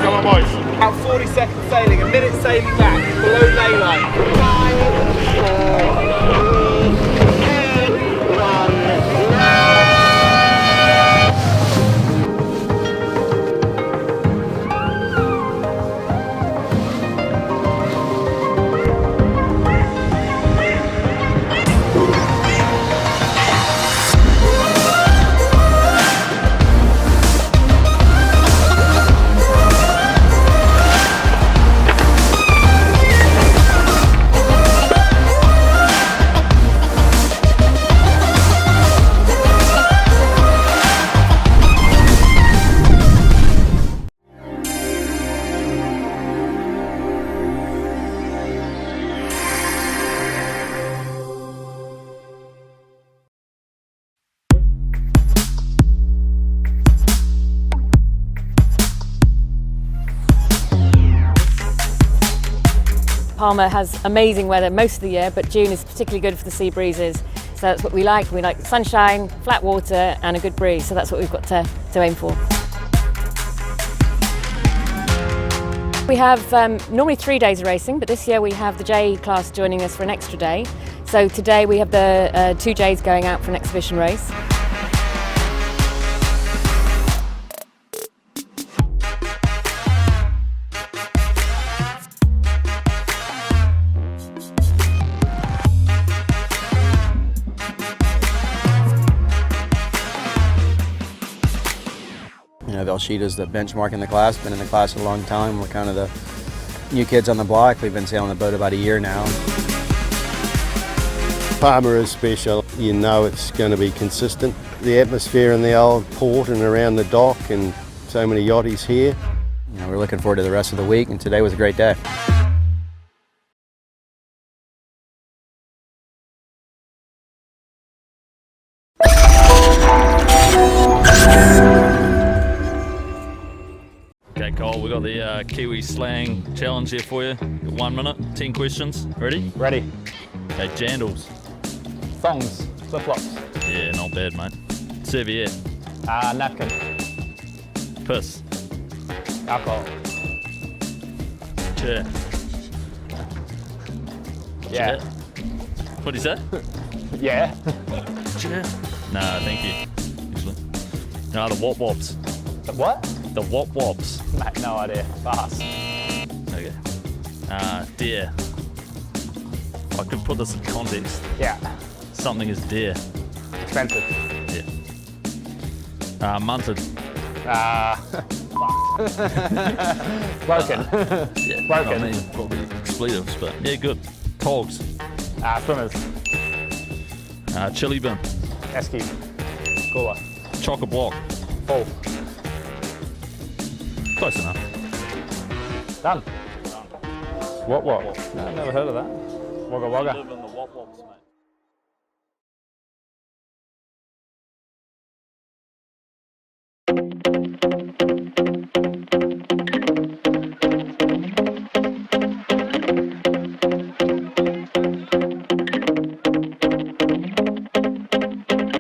Come on, boys. About 40 seconds sailing, a minute sailing back, below ley line. 5 Palma has amazing weather most of the year, but June is particularly good for the sea breezes. So that's what we like. We like sunshine, flat water and a good breeze. So that's what we've got to aim for. We have normally 3 days of racing, but this year we have the J class joining us for an extra day. So today we have the 2 Js going out for an exhibition race. You know, Valshida's the benchmark in the class, been in the class a long time. We're kind of the new kids on the block. We've been sailing the boat about a year now. Palma is special. You know it's going to be consistent. The atmosphere in the old port and around the dock and so many yachties here. You know, we're looking forward to the rest of the week, and today was a great day. Okay, Cole, we've got the Kiwi slang challenge here for you. Got 1 minute, 10 questions. Ready? Ready. Okay, jandals. Thongs. Flip-flops. Yeah, not bad, mate. Serviette. Napkin. Piss. Alcohol. Chair. Yeah. Chair. What do you say? Yeah. Chair. Nah, thank you. Actually. No, the wop-wops. The what? The wop-wops. Mate, no idea. Pass. Okay. Deer. I could put this in context. Yeah. Something is dear. Expensive. Yeah. Munted. Broken. Yeah. Broken. I mean, probably expletives, but yeah, good. Togs. Swimmers. Chili bin. Esky. Cooler. Chock-a-block. Full. Close enough. Done. What? No, never heard of that. Wagga wagga. Live in the wop-wops, mate.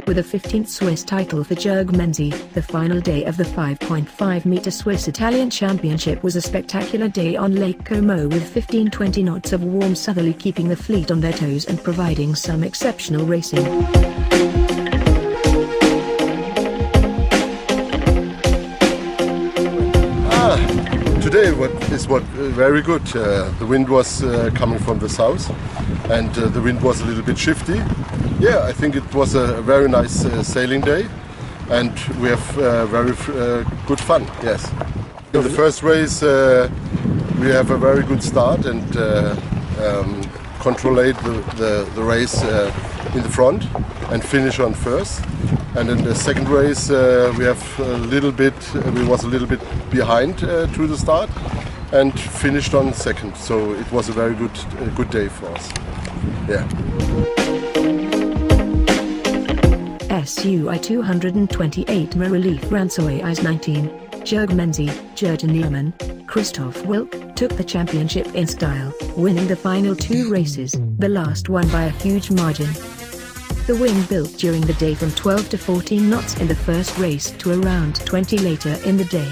With a 15th Swiss title for Jurg Menzi, the final day of the 5.5 meter Swiss Italian Championship was a spectacular day on Lake Como, with 15-20 knots of warm southerly keeping the fleet on their toes and providing some exceptional racing. Today was very good. The wind was coming from the south, and the wind was a little bit shifty. Yeah, I think it was a very nice sailing day, and we have very good fun. Yes. In the first race, we have a very good start and controlate the race in the front and finish on first. And in the second race, we was a little bit behind to the start and finished on second. So it was a very good day for us. Yeah. SUI 228 Marelief Ransoy Is 19, Jurg Menzi, Jurgen Nierman, Christoph Wilk, took the championship in style, winning the final 2 races, the last one by a huge margin. The wind built during the day from 12 to 14 knots in the first race to around 20 later in the day.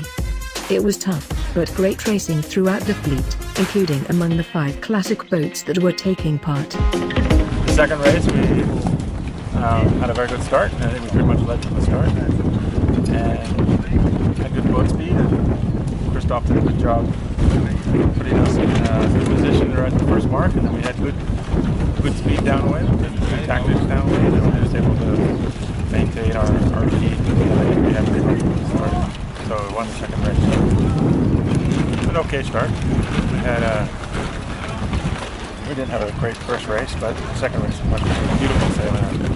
It was tough, but great racing throughout the fleet, including among the 5 classic boats that were taking part. The second race, we had a very good start. I think we pretty much led from the start. And had good boat speed. And Christoph did a good job putting us in a position right at the first mark. And then we had good speed downwind and good tactics downwind. And we were just able to maintain our lead. And I think we had pretty much from the start. So we won the second race. An okay start. We didn't have a great first race, but the second race was beautiful sailing.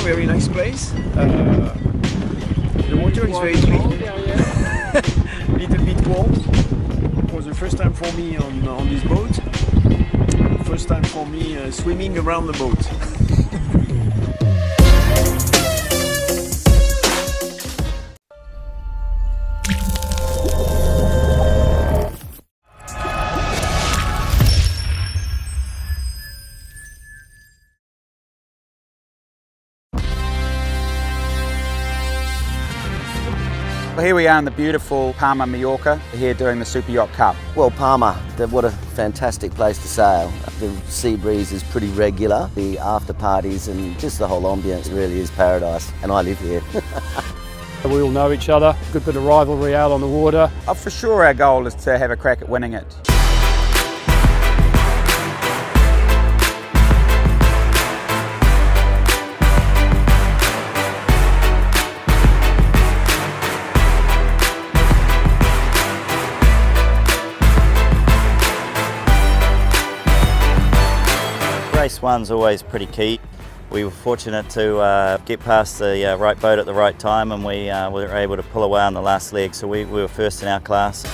Very nice place. The water is very clean. Little bit warm. It was the first time for me on this boat. First time for me swimming around the boat. Well, here we are in the beautiful Palma, Mallorca, here doing the Superyacht Cup. Well, Palma, what a fantastic place to sail. The sea breeze is pretty regular. The after parties and just the whole ambience really is paradise, and I live here. We all know each other, good bit of rivalry out on the water. For sure our goal is to have a crack at winning it. Race one's always pretty key. We were fortunate to get past the right boat at the right time, and we were able to pull away on the last leg, so we were first in our class.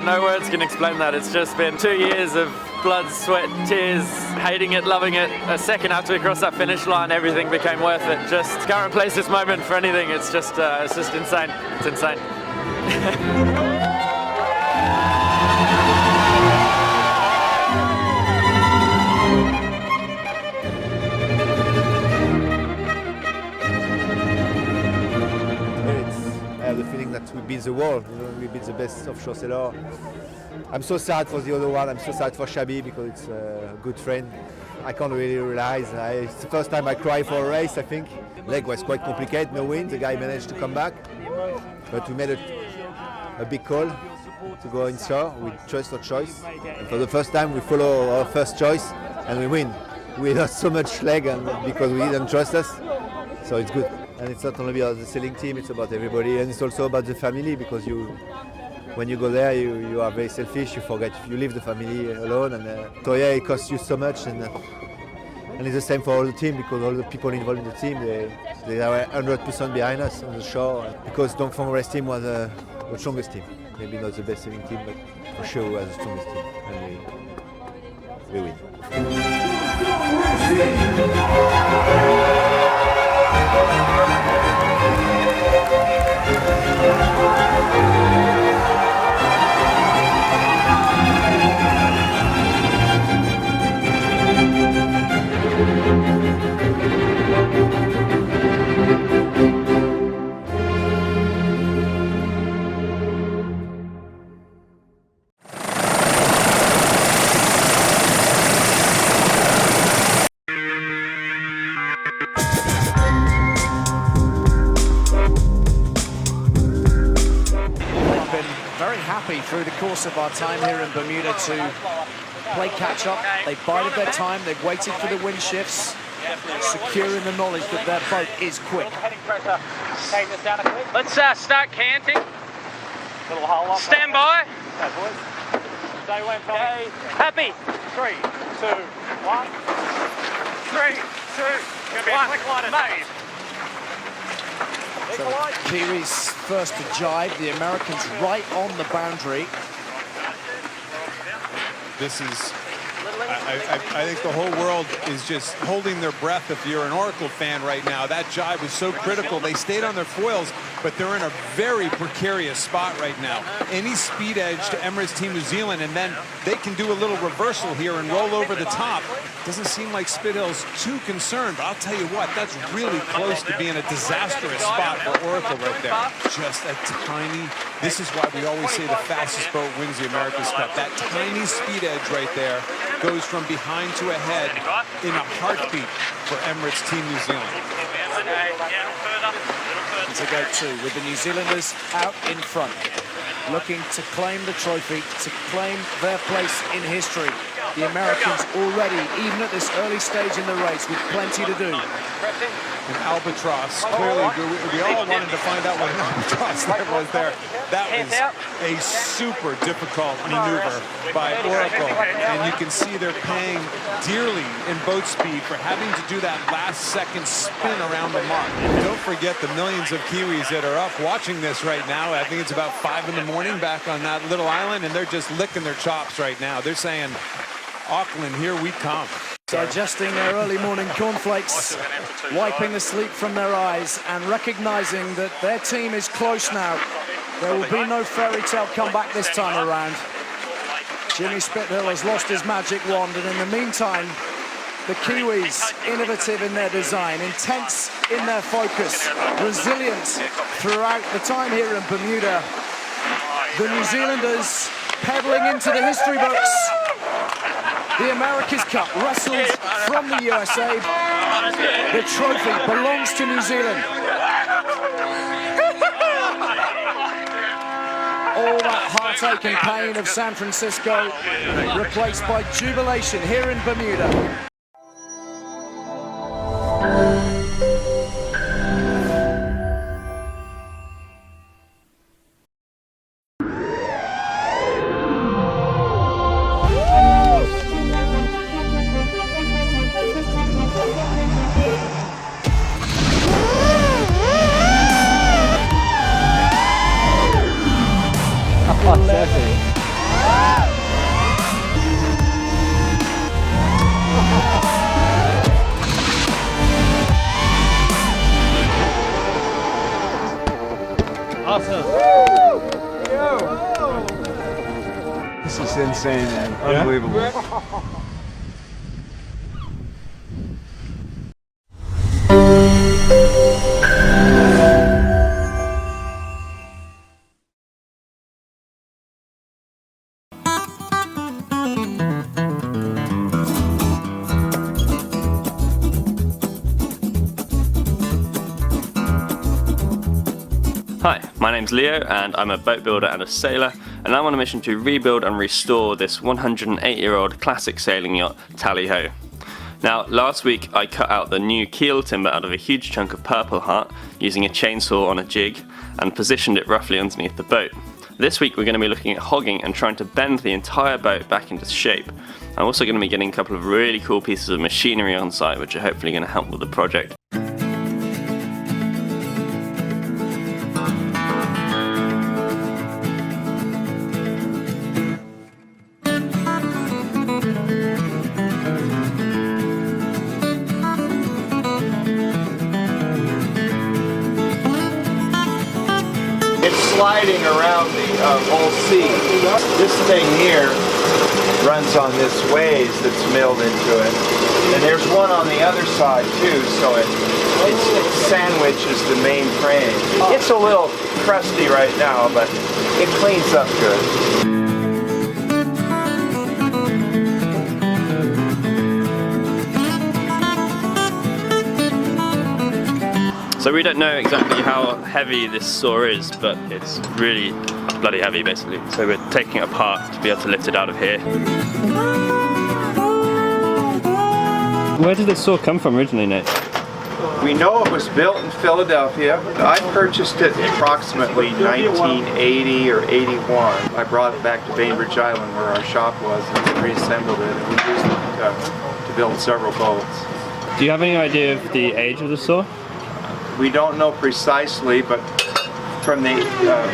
No words can explain that. It's just been 2 years of blood, sweat, tears, hating it, loving it. A second after we crossed that finish line, everything became worth it. Just can't replace this moment for anything. It's just insane. It's insane. I have the feeling that we beat the world, we beat the best offshore sailor. I'm so sad for the other one, I'm so sad for Shabby because it's a good friend. I can't really realize, it's the first time I cry for a race, I think. Leg was quite complicated, no wind, the guy managed to come back. But we made a big call to go inshore with trust or choice. And for the first time we follow our first choice and we win. We lost so much leg and because we didn't trust us, so it's good. And it's not only about the sailing team, it's about everybody, and it's also about the family because when you go there, you are very selfish. You forget, you leave the family alone, and so yeah, it costs you so much, and it's the same for all the team because all the people involved in the team, they are 100% behind us on the shore because Dongfeng race team was the strongest team. Maybe not the best sailing team, but for sure was the strongest team, and we win. Through the course of our time here in Bermuda to play catch-up. They've bided their time, they've waited for the wind shifts, secure in the knowledge that their boat is quick. Let's start canting. Stand by. Okay. Happy. 3, 2, 1. 3, 2, 1. Mate. So Kiwis first to jibe, the Americans right on the boundary. This is, I think the whole world is just holding their breath if you're an Oracle fan right now. That jibe was so critical. They stayed on their foils, but they're in a very precarious spot right now. Any speed edge to Emirates Team New Zealand, and then they can do a little reversal here and roll over the top. Doesn't seem like Spithill's too concerned, but I'll tell you what, that's really close to being a disastrous spot for Oracle right there. Just a tiny, this is why we always say the fastest boat wins the America's Cup. That tiny speed edge right there goes from behind to ahead in a heartbeat for Emirates Team New Zealand. To go to with the New Zealanders out in front, looking to claim the trophy, to claim their place in history. The Americans already, even at this early stage in the race, with plenty to do. An albatross, clearly, we all wanted to find out what an albatross that was there. That was a super difficult maneuver by Oracle, and you can see they're paying dearly in boat speed for having to do that last second spin around the mark. And don't forget the millions of Kiwis that are up watching this right now. I think it's about 5 in the morning back on that little island, and they're just licking their chops right now. They're saying, Auckland, here we come. Digesting their early morning cornflakes, wiping the sleep from their eyes, and recognizing that their team is close now. There will be no fairy tale comeback this time around. Jimmy Spithill has lost his magic wand, and in the meantime, the Kiwis, innovative in their design, intense in their focus, resilient throughout the time here in Bermuda. The New Zealanders pedaling into the history books. The America's Cup wrestled from the USA. The trophy belongs to New Zealand. All that heartache and pain of San Francisco replaced by jubilation here in Bermuda. Oh, This is insane, man. Unbelievable. Hi, my name's Leo and I'm a boat builder and a sailor, and I'm on a mission to rebuild and restore this 108-year-old classic sailing yacht, Tally Ho. Now, last week I cut out the new keel timber out of a huge chunk of purple heart using a chainsaw on a jig and positioned it roughly underneath the boat. This week we're going to be looking at hogging and trying to bend the entire boat back into shape. I'm also going to be getting a couple of really cool pieces of machinery on site which are hopefully going to help with the project. Sliding around the whole sea. This thing here runs on this ways that's milled into it, and there's one on the other side too, so it sandwiches the main frame. It's a little crusty right now, but it cleans up good. So we don't know exactly how heavy this saw is, but it's really bloody heavy basically. So we're taking it apart to be able to lift it out of here. Where did this saw come from originally, Nate? We know it was built in Philadelphia. I purchased it approximately 1980 or 81. I brought it back to Bainbridge Island where our shop was and reassembled it, and we used it to build several boats. Do you have any idea of the age of the saw? We don't know precisely, but from the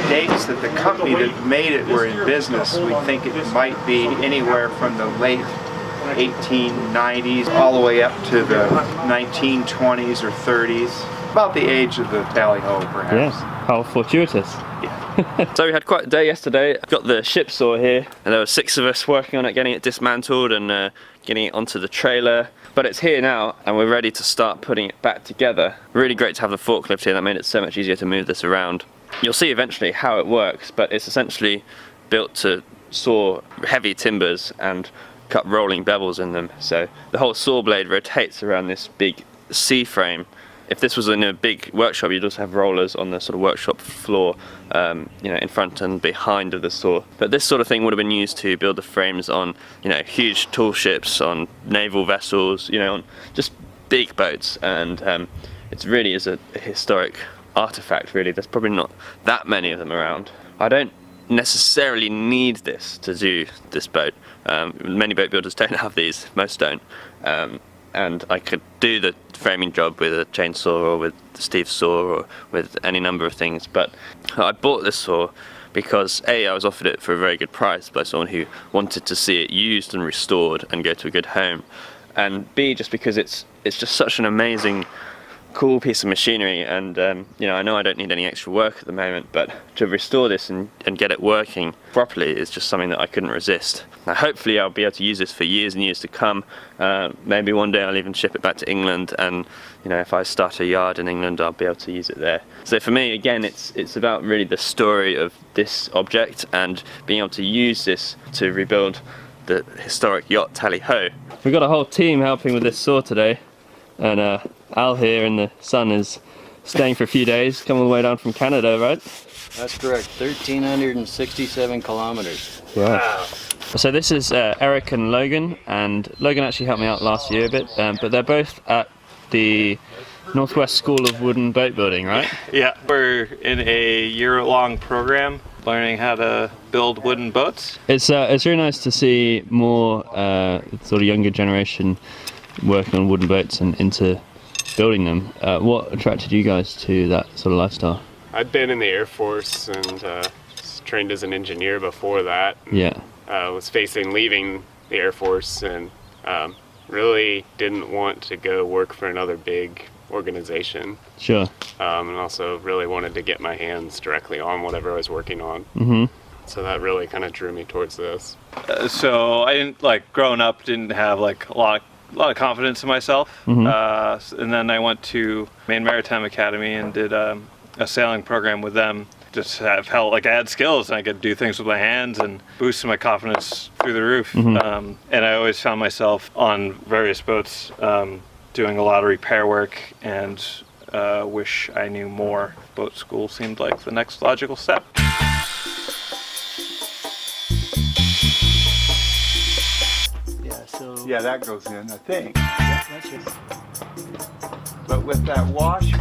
dates that the company that made it were in business, we think it might be anywhere from the late 1890s all the way up to the 1920s or 30s. About the age of the Tally Ho, perhaps. Yes, how fortuitous. Yeah. So we had quite a day yesterday. I've got the ship saw here, and there were 6 of us working on it, getting it dismantled and getting it onto the trailer. But it's here now, and we're ready to start putting it back together. Really great to have the forklift here. That made it so much easier to move this around. You'll see eventually how it works, but it's essentially built to saw heavy timbers and cut rolling bevels in them. So the whole saw blade rotates around this big C-frame. If this was in a big workshop, you'd also have rollers on the sort of workshop floor, you know, in front and behind of the saw. But this sort of thing would have been used to build the frames on, you know, huge tall ships, on naval vessels, you know, on just big boats. And it really is a historic artifact, really. There's probably not that many of them around. I don't necessarily need this to do this boat. Many boat builders don't have these, most don't. And I could do the framing job with a chainsaw or with the Steve saw or with any number of things, but I bought this saw because A, I was offered it for a very good price by someone who wanted to see it used and restored and go to a good home, and B, just because it's just such an amazing cool piece of machinery, and you know I don't need any extra work at the moment, but to restore this and get it working properly is just something that I couldn't resist. Now hopefully I'll be able to use this for years and years to come. Maybe one day I'll even ship it back to England, and you know, if I start a yard in England I'll be able to use it there. So for me, again, it's about really the story of this object and being able to use this to rebuild the historic yacht Tally Ho. We've got a whole team helping with this saw today, and Al here in the sun is staying for a few days, come all the way down from Canada, right? That's correct, 1,367 kilometers. Wow. So this is Eric and Logan, and Logan actually helped me out last year a bit, but they're both at the Northwest School of Wooden Boat Building, right? Yeah, we're in a year-long program learning how to build wooden boats. It's really nice to see more sort of younger generation working on wooden boats and into building them. What attracted you guys to that sort of lifestyle? I'd been in the Air Force and trained as an engineer before that. Yeah. Was facing leaving the Air Force and really didn't want to go work for another big organization. Sure. And also really wanted to get my hands directly on whatever I was working on. Mm-hmm. So that really kind of drew me towards this. So I didn't, like, growing up, didn't have like a lot of confidence in myself. And then I went to Maine Maritime Academy and did a sailing program with them. Just have felt like I had skills and I could do things with my hands and boosted my confidence through the roof. And I always found myself on various boats doing a lot of repair work, and wish I knew more. Boat school seemed like the next logical step. Yeah, that goes in, I think. Yeah, that's it. But with that wash.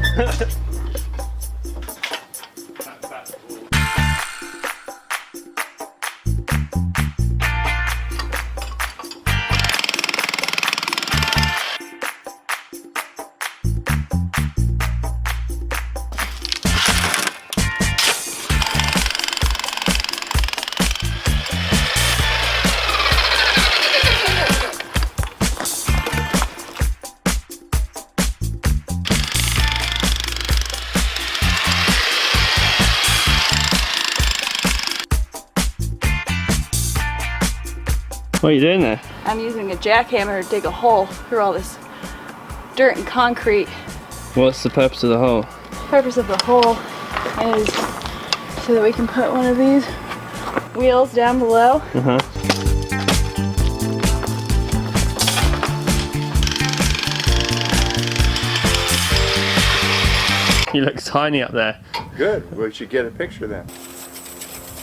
What are you doing there? I'm using a jackhammer to dig a hole through all this dirt and concrete. What's the purpose of the hole? The purpose of the hole is so that we can put one of these wheels down below. You look tiny up there. Good, we should get a picture then.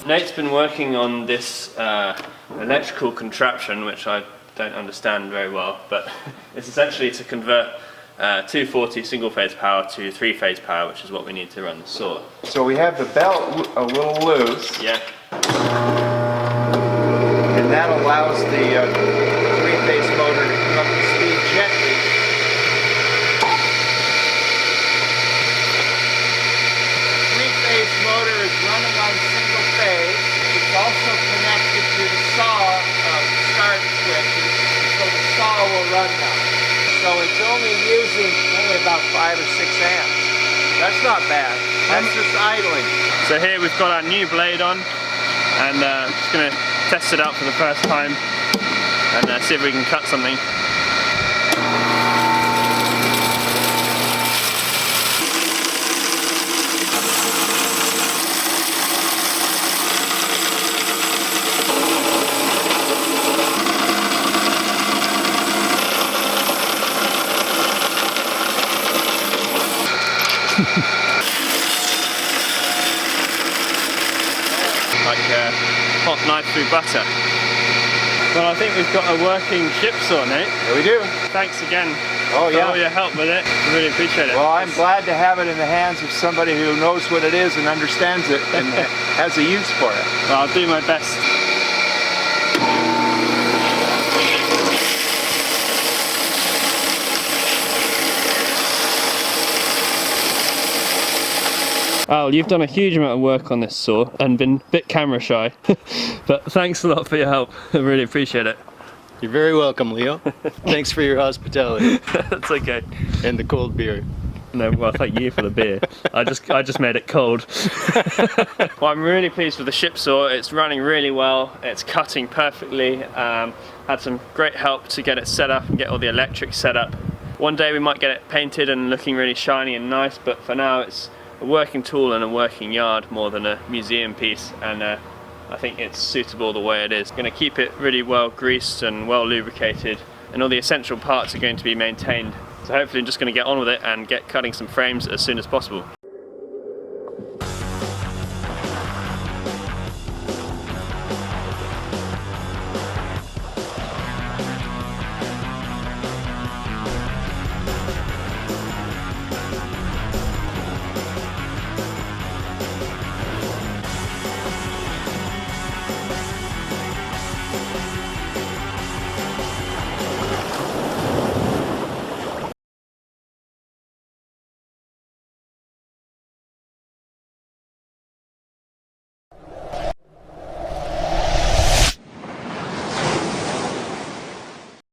Nate's been working on this electrical contraption, which I don't understand very well, but it's essentially to convert 240 single-phase power to 3-phase power, which is what we need to run the saw. So we have the belt a little loose. Yeah. And that allows the 3-phase motor to come up to speed gently. The 3-phase motor is running on single phase. It's also connected to the saw start switches, so the saw will run now. So it's only using about 5 or 6 amps. That's not bad. That's just idling. So here we've got our new blade on, and I'm just going to test it out for the first time and see if we can cut something. Like a hot knife through butter. Well, I think we've got a working ship saw, Nate. Yeah, we do. Thanks again for all your help with it. I really appreciate it. Well, I'm glad to have it in the hands of somebody who knows what it is and understands it and has a use for it. Well, I'll do my best. Al, you've done a huge amount of work on this saw and been a bit camera shy, but thanks a lot for your help. I really appreciate it. You're very welcome, Leo. Thanks for your hospitality. That's okay. And the cold beer. No, well, thank you for the beer. I just made it cold. Well, I'm really pleased with the ship saw. It's running really well. It's cutting perfectly. Had some great help to get it set up and get all the electrics set up. One day we might get it painted and looking really shiny and nice, but for now it's a working tool and a working yard more than a museum piece, and I think it's suitable the way it is. Going to keep it really well greased and well lubricated, and all the essential parts are going to be maintained. So hopefully I'm just going to get on with it and get cutting some frames as soon as possible.